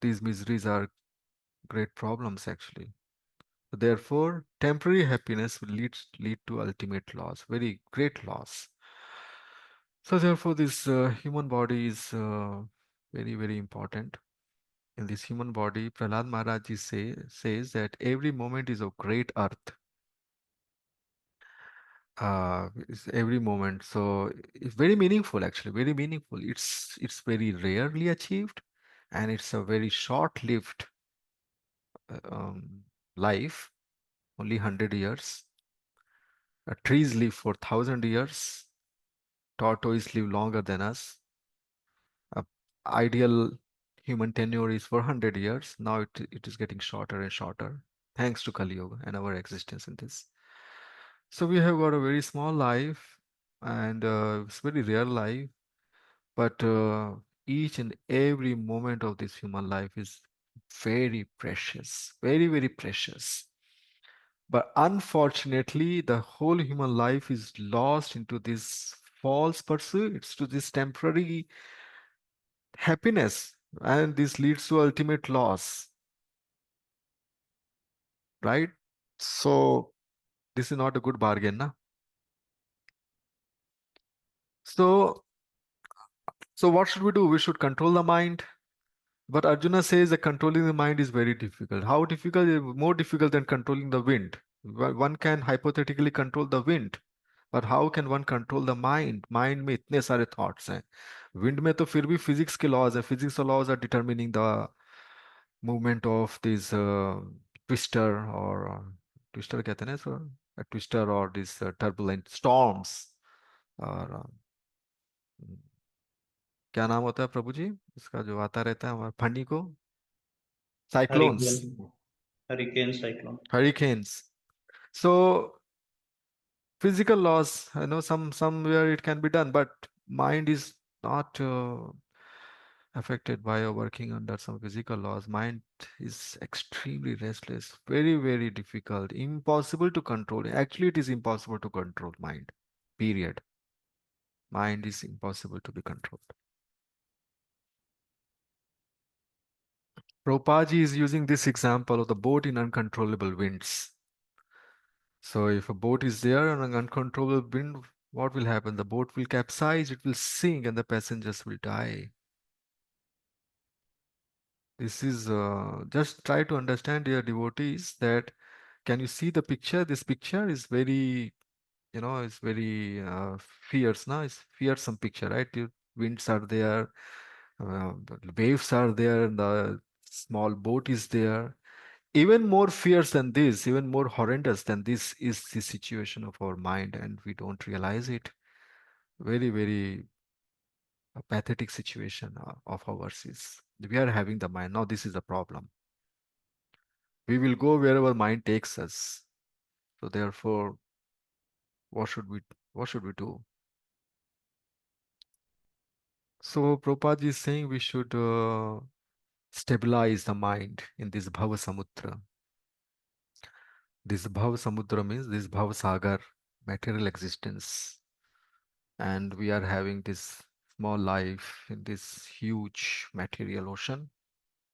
Speaker 1: these miseries are great problems actually. Therefore, temporary happiness will lead to ultimate loss, very great loss. So therefore, this human body is very, very important. In this human body, Prahlad Maharaj ji says that every moment is of great earth. It's every moment. So it's very meaningful, actually, very meaningful. It's very rarely achieved, and it's a very short-lived life, only 100 years. Trees live for 1,000 years. Tortoise live longer than us. Uh, Ideal human tenure is 400 years. Now it is getting shorter and shorter, thanks to Kali Yuga and our existence in this. So we have got a very small life, and it's very rare life, but each and every moment of this human life is very precious, very, very precious. But unfortunately, the whole human life is lost into this false pursuits, to this temporary happiness, and this leads to ultimate loss, right? So this is not a good bargain, na? So, so what should we do? We should control the mind. But Arjuna says that controlling the mind is very difficult. How difficult? More difficult than controlling the wind. One can hypothetically control the wind, but how can one control the mind? Mind में इतने सारे thoughts हैं. Wind में तो फिर भी physics के laws है. Physics laws are determining the movement of this twister or twister कहते हैं ना sir? A twister or this turbulent storms. और क्या नाम होता है प्रभु जी? इसका जो आता रहता है हमारे फनी को? Cyclones.
Speaker 5: Hurricane, cyclone.
Speaker 1: Hurricanes. So physical laws, I know somewhere it can be done, but mind is not affected by working under some physical laws. Mind is extremely restless, very, very difficult, impossible to control. Actually, it is impossible to control mind. Period. Mind is impossible to be controlled. Prabhupada is using this example of the boat in uncontrollable winds. So if a boat is there on an uncontrollable wind, what will happen? The boat will capsize, it will sink, and the passengers will die. This is just try to understand, dear devotees, that can you see the picture? This picture is very, it's very fierce. Now it's fearsome picture, right? The winds are there, the waves are there, and the small boat is there. Even more fierce than this, even more horrendous than this is the situation of our mind, and we don't realize it. Very, very pathetic situation of ours is we are having the mind. Now, this is the problem. We will go wherever mind takes us. So therefore, what should we do? So Prabhupada is saying we should stabilize the mind in this Bhava Samudra. This Bhava Samudra means this Bhava Sagar, material existence. And we are having this small life in this huge material ocean.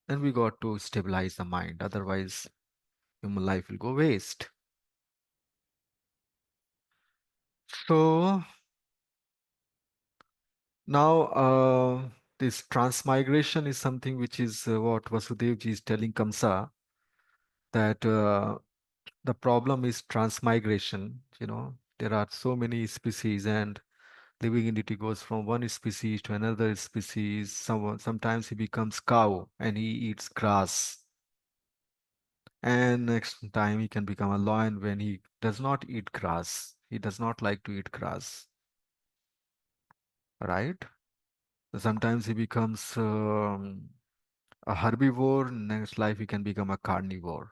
Speaker 1: And we got to stabilize the mind. Otherwise, human life will go waste. So now this transmigration is something which is what Vasudev ji is telling Kamsa, that the problem is transmigration. There are so many species, and living entity goes from one species to another species. Sometimes he becomes cow and he eats grass. And next time he can become a lion when he does not eat grass. He does not like to eat grass, right? Sometimes he becomes a herbivore. Next life he can become a carnivore.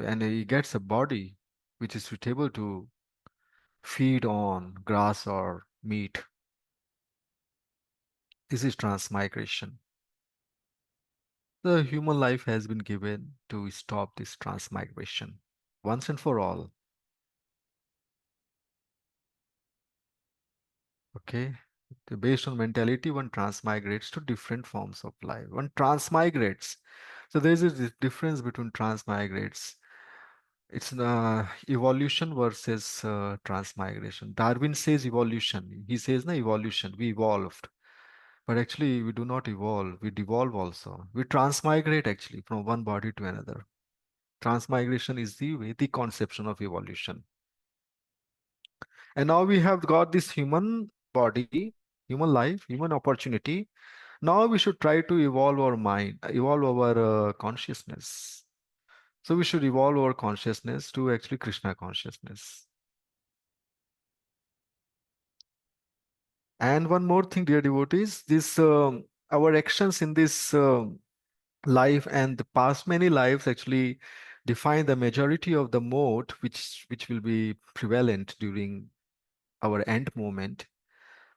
Speaker 1: And he gets a body which is suitable to feed on grass or meat. This is transmigration. The human life has been given to stop this transmigration once and for all. Okay. Based on mentality, one transmigrates to different forms of life. One transmigrates. So there is a difference between transmigrates. It's evolution versus transmigration. Darwin says evolution. He says na evolution. We evolved. But actually, we do not evolve. We devolve also. We transmigrate actually from one body to another. Transmigration is the Vedic conception of evolution. And now we have got this human body, human life, human opportunity. Now we should try to evolve our mind, evolve our consciousness. So we should evolve our consciousness to actually Krishna consciousness. And one more thing, dear devotees, this our actions in this life and the past many lives actually define the majority of the mode which will be prevalent during our end moment.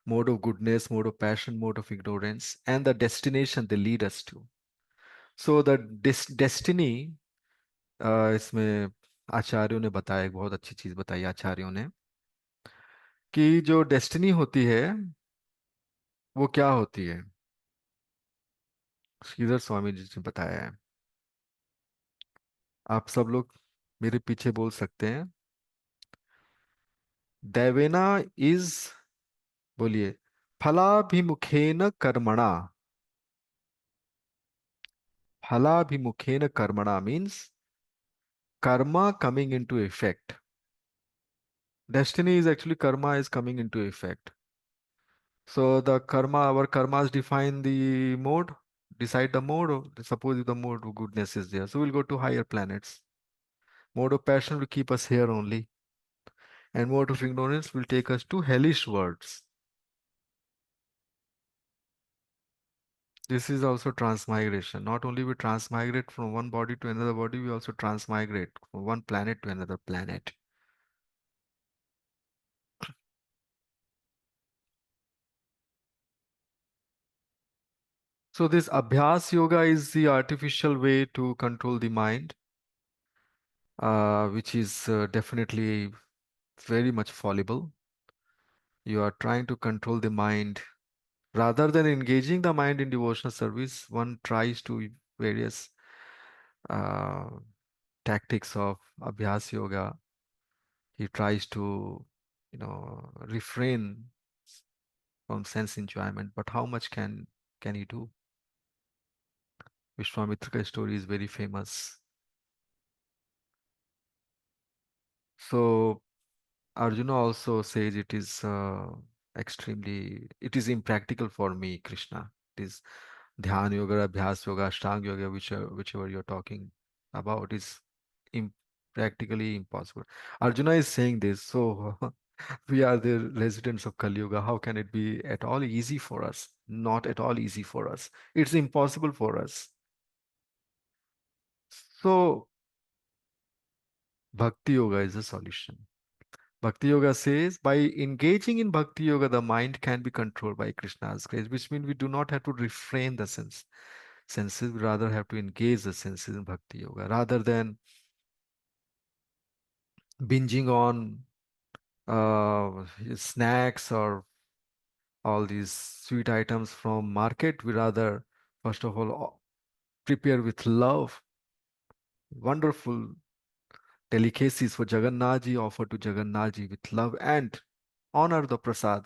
Speaker 1: Mode of goodness, mode of passion, mode of ignorance, and the destination they lead us to. So the destiny, इसमें आचार्यों ने बताया, एक बहुत अच्छी चीज बताई आचार्यों ने, कि जो डेस्टिनी होती है वो क्या होती है। श्रीधर स्वामी जी ने बताया है, आप सब लोग मेरे पीछे बोल सकते हैं। दैवेना इज, बोलिए, फलाभिमुखेन कर्मणा। फलाभिमुखेन कर्मणा means karma coming into effect. Destiny is actually karma is coming into effect. So the karma, our karmas define the mode, decide the mode. Suppose if the mode of goodness is there, so we'll go to higher planets. Mode of passion will keep us here only, and mode of ignorance will take us to hellish worlds. This is also transmigration. Not only we transmigrate from one body to another body, we also transmigrate from one planet to another planet. So this Abhyas Yoga is the artificial way to control the mind, which is definitely very much fallible. You are trying to control the mind. Rather than engaging the mind in devotional service, one tries to various uh, tactics of Abhyas Yoga. He tries to, refrain from sense enjoyment. But how much can he do? Vishwamitra's story is very famous. So Arjuna also says it is it is impractical for me, Krishna. It is Dhyan Yoga, Abhyas Yoga, Ashtanga Yoga, whichever you're talking about, is practically impossible. Arjuna is saying this, so we are the residents of Kali Yuga. How can it be at all easy for us? Not at all easy for us. It's impossible for us. So, Bhakti Yoga is a solution. Bhakti Yoga says by engaging in Bhakti Yoga, the mind can be controlled by Krishna's grace, which means we do not have to refrain the senses, we rather have to engage the senses in Bhakti Yoga rather than binging on snacks or all these sweet items from market. We rather, first of all, prepare with love, wonderful delicacies for Jagannath Ji, offer to Jagannath Ji with love and honor the prasad.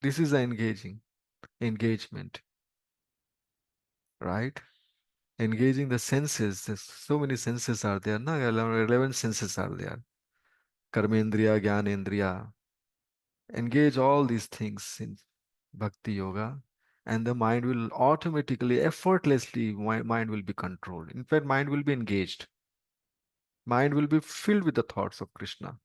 Speaker 1: This is an engagement, right? Engaging the senses. There's so many senses are there. No, 11 senses are there. Karmendriya, Gyanendriya. Engage all these things in Bhakti Yoga, and the mind will automatically, effortlessly, mind will be controlled. In fact, mind will be engaged. Mind will be filled with the thoughts of Krishna.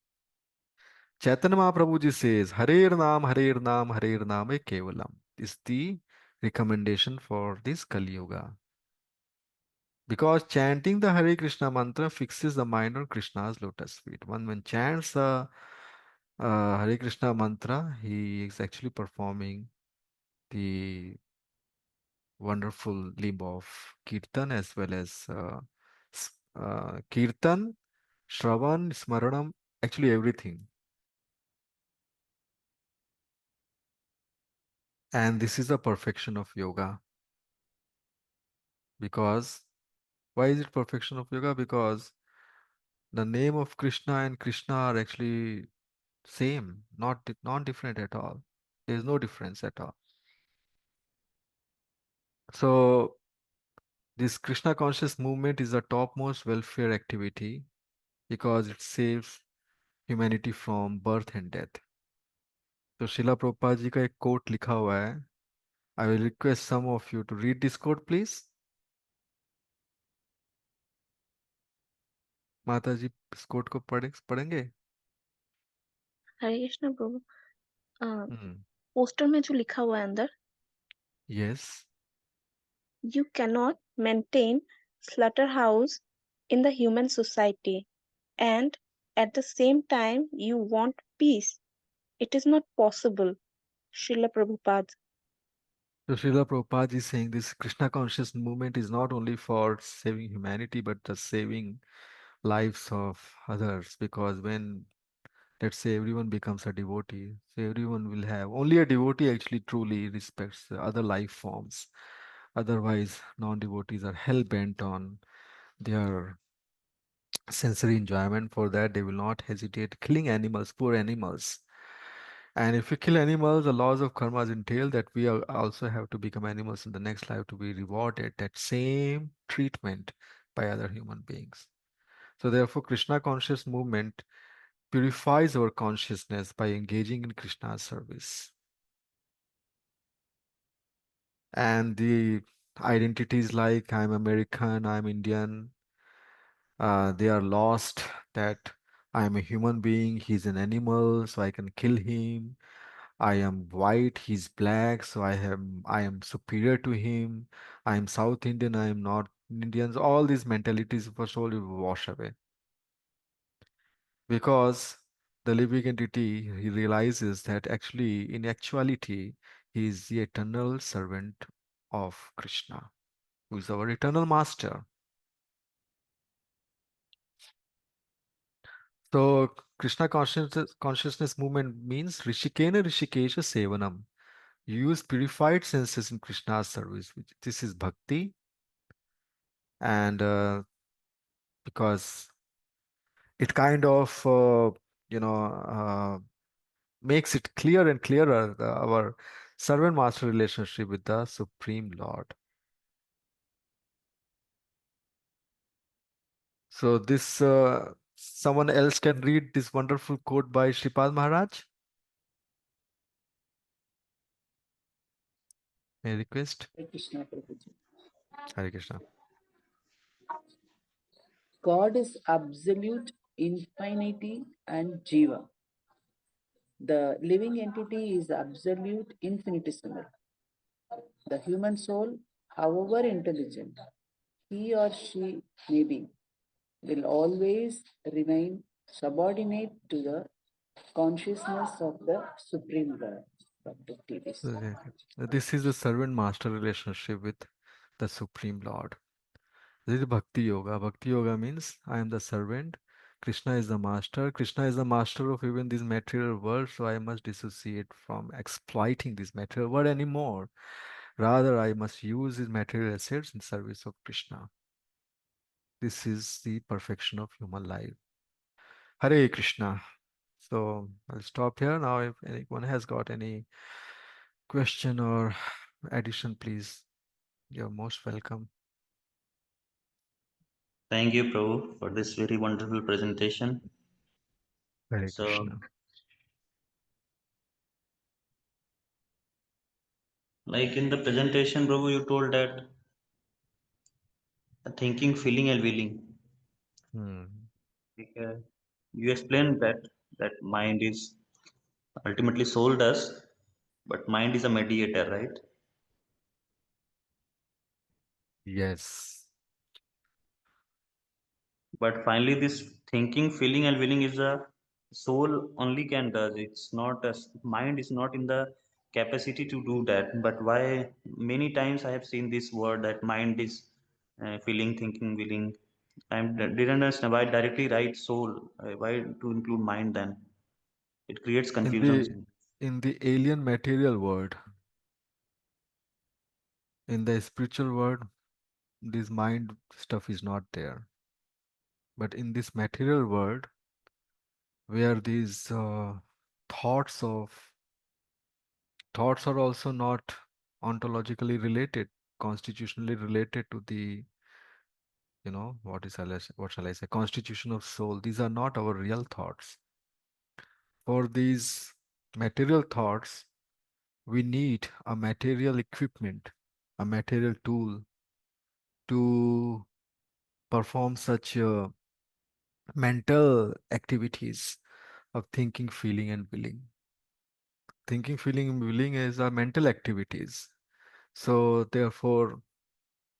Speaker 1: Chaitanya Mahaprabhu ji says, Harer Naam, Harer Naam, Harer Naam e Kevalam is the recommendation for this Kali Yuga. Because chanting the Hare Krishna mantra fixes the mind on Krishna's lotus feet. When chants the Hare Krishna mantra, he is actually performing the wonderful limb of Kirtan as well as Kirtan, Shravan, Smaranam, actually everything. And this is the perfection of yoga. Because why is it perfection of yoga? Because the name of Krishna and Krishna are actually same, not different at all. There is no difference at all. So this Krishna conscious movement is the topmost welfare activity because it saves humanity from birth and death. तो शिला प्रभुपाद जी का एक coat लिखा हुआ है. I will request some of you to read this quote, please. माता जी इस coat को पढ़ेंगे?
Speaker 2: हरे कृष्ण प्रभु।
Speaker 1: Hmm.
Speaker 2: पोस्टर में जो लिखा हुआ है अंदर,
Speaker 1: Yes.
Speaker 2: you cannot maintain slaughterhouse in the human society and at the same time you want peace. It is not possible. Srila Prabhupada.
Speaker 1: So Srila Prabhupada is saying this Krishna conscious movement is not only for saving humanity, but the saving lives of others. Because when, let's say, everyone becomes a devotee, so everyone will have, only a devotee actually truly respects the other life forms. Otherwise, non-devotees are hell-bent on their sensory enjoyment. For that, they will not hesitate killing animals, poor animals. And if we kill animals, the laws of karmas entail that we also have to become animals in the next life to be rewarded that same treatment by other human beings. So therefore, Krishna conscious movement purifies our consciousness by engaging in Krishna's service. And the identities like I'm American, I'm Indian, they are lost, that I'm a human being, he's an animal, so I can kill him. I am white, he's black, so I am superior to him. I am South Indian, I am North Indians. All these mentalities first of all will wash away. Because the living entity, he realizes that actually, in actuality, he is the eternal servant of Krishna, who is our eternal master. So Krishna consciousness movement means Rishikena Rishikesha Sevanam. You use purified senses in Krishna's service. This is bhakti, and because it kind of you know makes it clear and clearer our servant master relationship with the Supreme Lord. So this someone else can read this wonderful quote by Shripad Maharaj. May I request?
Speaker 4: Hare Krishna Prabhuji.
Speaker 1: Hare Krishna.
Speaker 4: God is absolute infinity and Jiva. The living entity is absolute infinitesimal. The human soul, however intelligent he or she may be, will always remain subordinate to the consciousness of the Supreme Lord. Dr. T.V.
Speaker 1: Okay. This is the servant master relationship with the Supreme Lord. This is Bhakti Yoga. Bhakti Yoga means I am the servant. Krishna is the master. Krishna is the master of even this material world, so I must dissociate from exploiting this material world anymore. Rather, I must use these material assets in service of Krishna. This is the perfection of human life. Hare Krishna. So I'll stop here now. If anyone has got any question or addition, please, you're most welcome.
Speaker 5: Thank you, Prabhu, for this very wonderful presentation.
Speaker 1: Hare
Speaker 5: So,
Speaker 1: Krishna.
Speaker 5: like in the presentation, Prabhu, you told that thinking, feeling, and willing.
Speaker 1: Hmm.
Speaker 5: Like, you explained that mind is ultimately soul does, but mind is a mediator, right?
Speaker 1: Yes.
Speaker 5: But finally, this thinking, feeling, and willing is a soul only can does. It's not a mind is not in the capacity to do that. But why many times I have seen this word that mind is feeling, thinking, willing. I didn't understand why directly write soul. Why to include mind then? It creates
Speaker 1: In
Speaker 5: confusion.
Speaker 1: the alien material world, in the spiritual world, this mind stuff is not there. But in this material world, where these thoughts of thoughts are also not ontologically related, constitutionally related to the, what shall I say, constitution of soul. These are not our real thoughts. For these material thoughts, we need a material equipment, a material tool to perform such mental activities of thinking, feeling, and willing. Thinking, feeling, and willing is our mental activities. So therefore,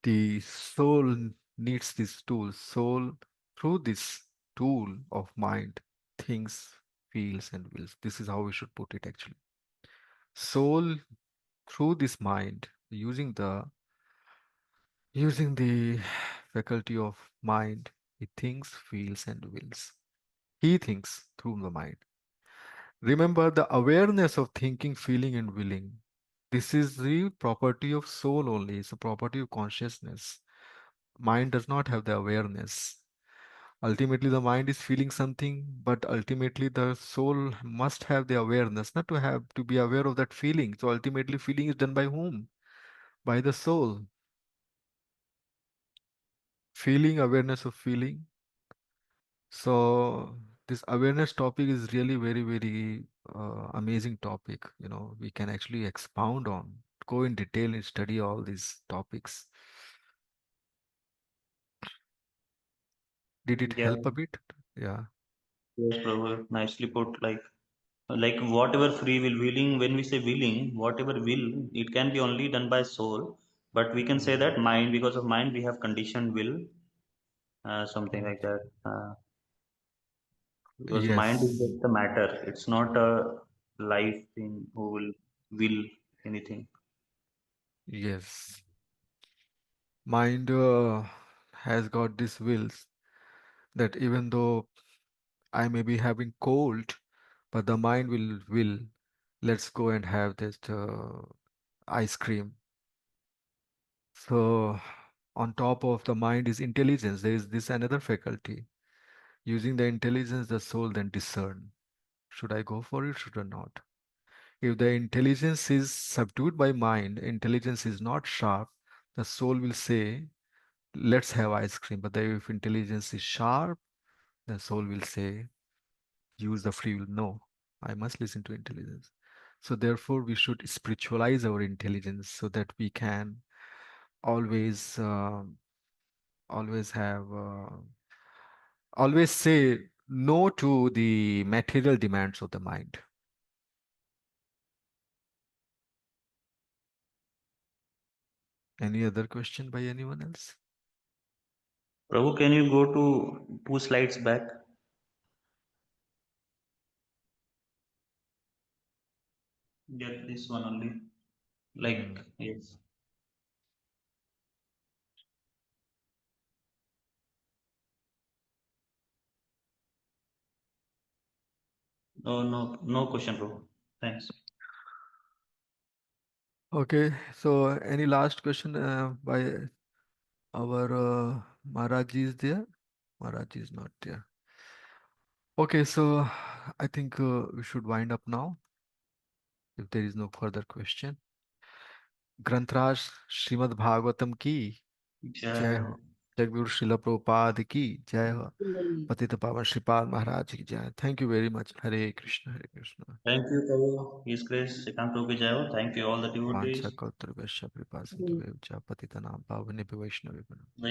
Speaker 1: the soul needs this tool. Soul, through this tool of mind, thinks, feels, and wills. This is how we should put it actually. Soul, through this mind, using the faculty of mind, he thinks, feels, and wills. He thinks through the mind. Remember the awareness of thinking, feeling, and willing. This is the property of soul only. It's a property of consciousness. Mind does not have the awareness. Ultimately, the mind is feeling something, but ultimately the soul must have the awareness, not to have to be aware of that feeling. So ultimately, feeling is done by whom? By the soul. Feeling, awareness of feeling. So this awareness topic is really very, very amazing topic. We can actually expound on, go in detail and study all these topics. Did it
Speaker 5: Yeah,
Speaker 1: help a bit? Yeah.
Speaker 5: yes, Prabhu, nicely put. Like whatever free will, willing. When we say willing, whatever will, it can be only done by soul. But we can say that mind, because of mind, we have conditioned will, something
Speaker 1: Mm.
Speaker 5: like that. Because mind is
Speaker 1: Yes.
Speaker 5: just a matter. It's not a life thing who will anything.
Speaker 1: Yes. Mind has got these wills that even though I may be having cold, but the mind will let's go and have this ice cream. So on top of the mind is intelligence. There is this another faculty. Using the intelligence, the soul then discern. Should I go for it? Should I not? If the intelligence is subdued by mind, intelligence is not sharp, the soul will say, let's have ice cream. But if intelligence is sharp, the soul will say, use the free will. No, I must listen to intelligence. So therefore, we should spiritualize our intelligence so that we can always, always have, always say no to the material demands of the mind. Any other question by anyone else?
Speaker 5: Prabhu, can you go to 2 slides back? Yeah, this one only.
Speaker 1: Mm.
Speaker 5: Yes. No, no, no question, Prabhu. Thanks.
Speaker 1: Okay, so any last question by our Maharaji is there? Maharaji is not there. Okay, so I think we should wind up now if there is no further question. ग्रंथराज Shrimad Bhagavatam की जय
Speaker 5: Jai.
Speaker 1: हो। जगद्गुरु श्रील प्रभुपाद की जय हो। पतित पावन श्रीपाद महाराज की जय। Thank you very much. Hare Krishna Hare Krishna.
Speaker 5: Thank you, Prabhu. His grace, Sekam Prabhu ki jai ho. Thank you, all the
Speaker 1: वांछा
Speaker 5: devotees.
Speaker 1: कल्पतरुभ्यश्च कृपा सिंधुभ्यश्च पतितनां पावनेभ्यो वैष्णवेभ्यो